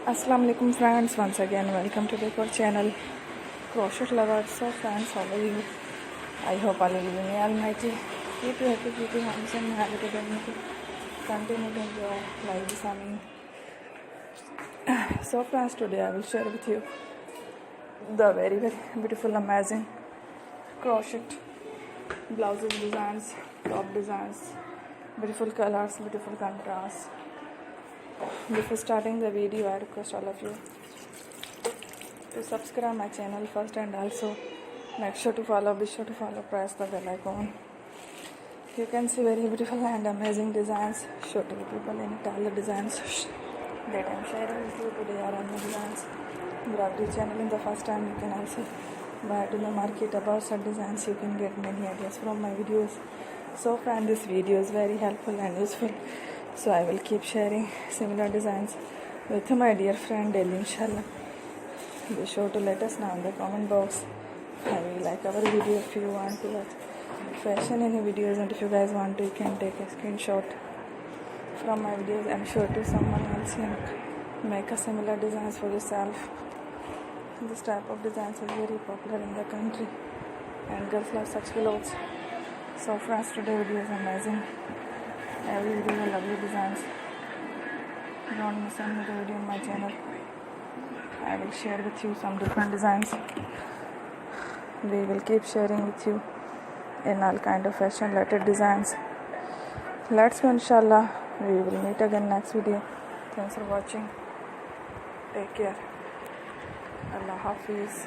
Assalamu alaikum friends, once again welcome to the channel Crochet Lovers. So friends, how are you? I hope all of you may Almighty keep you happy, keep you handsome, have a good day, continue to enjoy life this morning. So friends, today I will share with you the very beautiful, amazing crochet blouses designs, top designs, beautiful colors, beautiful contrasts. Before starting the video, I request all of you to subscribe my channel first, and also make sure to follow, be sure to follow, press the bell icon. You can see very beautiful and amazing designs, show to the people in all the designs that I am sharing with you today are on the designs. Grab the channel in the first time. You can also buy to the market about such designs. You can get many ideas from my videos. So friend, this video is very helpful and useful. So I will keep sharing similar designs with my dear friend daily, inshallah. Be sure to let us know in the comment box how you like our video. If you want to watch fashion any videos, and if you guys want to, you can take a screenshot from my videos and show to someone else and make a similar designs for yourself. This type of designs is very popular in the country and girls love such clothes. So friends, today video is amazing. Every video is lovely designs. Don't miss another video on my channel. I will share with you some different designs. We will keep sharing with you in all kind of fashion related designs. Let's go, inshallah. We will meet again next video. Thanks for watching. Take care. Allah Hafiz.